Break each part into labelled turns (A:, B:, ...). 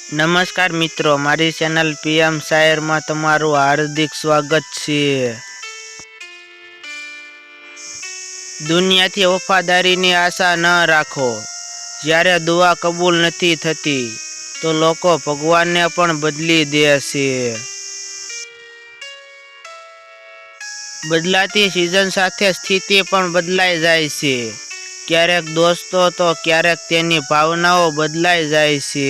A: નમસ્કાર મિત્રો, મારી ચેનલ પીએમ શાયરમાં તમારું હાર્દિક સ્વાગત છે। દુનિયાથી વફાદારીની આશા ન રાખો। જ્યારે દુઆ કબૂલ નથી થતી તો લોકો ભગવાનને પણ બદલી દે છે। બદલાતી સિઝન સાથે સ્થિતિ પણ બદલાઈ જાય છે। ક્યારેક દોસ્તો તો ક્યારેક તેની ભાવનાઓ બદલાઈ જાય છે।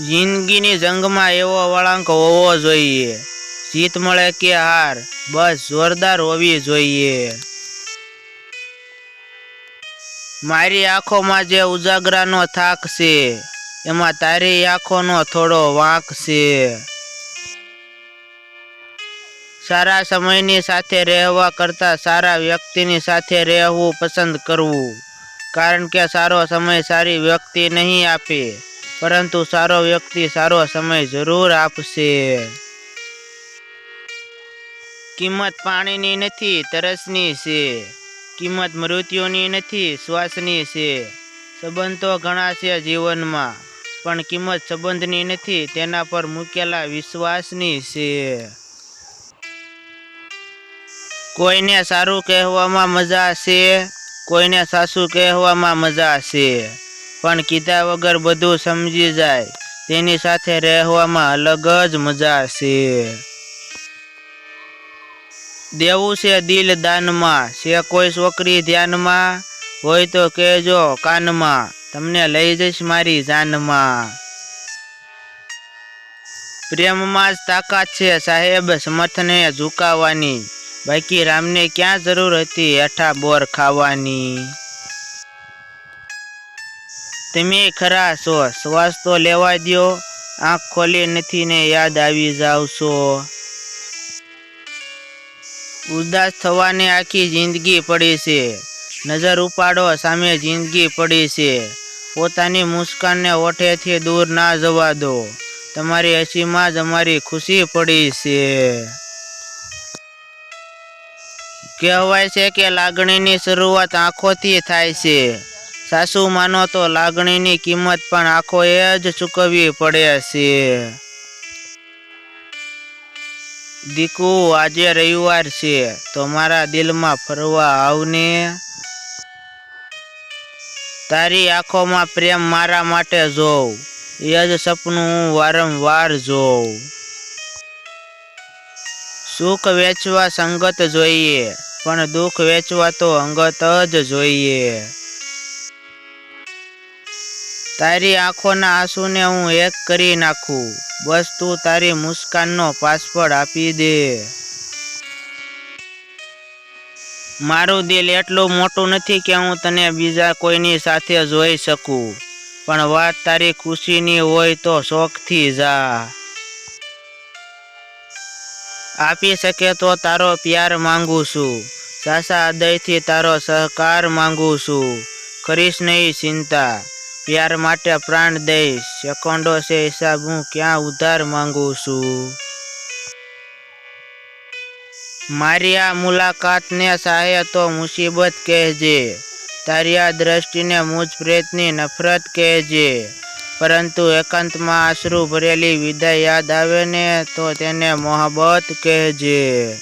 A: જિંદગીની જંગમાં એવો વળાંક હોવો જોઈએ, જીત મળે કે હાર, બસ જોરદાર હોવી જોઈએ। મારી આંખોમાં જે ઉજાગરાનો થાક છે, એમાં તારી આંખોનો થોડો વાંક છે। સારા સમયની સાથે રહેવા કરતાં સારા વ્યક્તિની સાથે રહેવું પસંદ કરવું, કારણ કે સારો સમય સારી વ્યક્તિ નહીં આપે, પરંતુ સારો વ્યક્તિ સારો સમય જરૂર આપશે। કિંમત પાણીની નથી, તરસની છે। કિંમત મૃત્યુની નથી, શ્વાસની છે। સંબંધ તો ઘણા છે જીવનમાં, પણ કિંમત સંબંધની નથી, તેના પર મૂકેલા વિશ્વાસની છે। કોઈને સારું કહેવામાં મજા છે, કોઈને સાસું કહેવામાં મજા છે, પણ કીધા વગર બધું સમજી જાય તેની સાથે રહેવામાં અલગ જ મજા છે। દેવું છે દિલ દાનમાં, છે કોઈ છોકરી ધ્યાનમાં, હોય તો કહેજો કાનમાં, તમને લઈ જઈશ મારી જાનમાં। પ્રેમમાં જ તાકાત છે સાહેબ સમર્થને ઝુકાવવાની, બાકી રામને ક્યાં જરૂર હતી હેઠા બોર ખાવાની। તમે ખરા છો, શ્વાસ તો લેવા દ્યો, આંખ ખોલી નથી ને યાદ આવી જાવ છો। ઉદાસ થવાને આખી જિંદગી પડી છે, નજર ઉપાડો સામે જિંદગી પડી છે। પોતાની મુસ્કાનને ઓઠેથી દૂર ના જવા દો, તમારી હસીમાં જ અમારી ખુશી પડી છે। કહેવાય છે કે લાગણીની શરૂઆત આંખોથી થાય છે, સાસુ માનો તો લાગણીની કિંમત પણ આંખોએ જ ચૂકવવી પડે છે। દીકુ આજે રવિવાર છે, તો મારા દિલમાં ફરવા આવને, તારી આંખોમાં પ્રેમ મારા માટે જોઉં, એ જ સપનું હું વારંવાર જોઉં। સુખ વેચવા સંગત જોઈએ, પણ દુઃખ વેચવા તો અંગત જ જોઈએ। તારી આંખોના આંસુને હું એક કરી નાખું, બસ તું તારી મુસ્કાનનો પાસપોર્ટ આપી દે। મારું દિલ એટલું મોટું નથી કે હું તને બીજા કોઈની સાથે જોઈ શકું, પણ વાત તારી ખુશીની હોય તો શોખથી જા। આપી શકે તો તારો પ્યાર માંગુ છું, સાચા હૃદયથી તારો સહકાર માંગુ છું। કરીશ નહીં ચિંતા, પ્યાર માટે પ્રાણ દઈશ, સેકન્ડો છે હિસાબ હું ક્યાં ઉધાર માંગુ છું। મારી આ મુલાકાતને ચાહે તો મુસીબત કહેજે, તારી આ દ્રષ્ટિને મુજ પ્રેતની નફરત કહેજે, પરંતુ એકાંતમાં આશરું ભરેલી વિદાય યાદ આવે ને તો તેને મોહબ્બત કહેજે।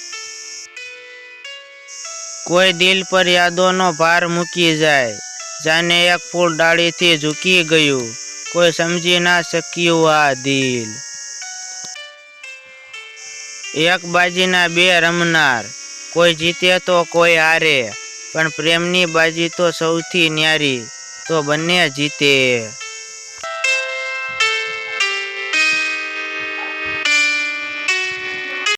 A: કોઈ દિલ પર યાદોનો ભાર મૂકી જાય, જાને એક ફૂલ ડાળીથી ઝૂકી ગયું, કોઈ સમજી ના શક્યું આ દિલ। એક બાજીના બે રમનાર, કોઈ જીતે તો કોઈ હારે, પણ પ્રેમની બાજી તો સૌથી ન્યારી, તો બંને જીતે।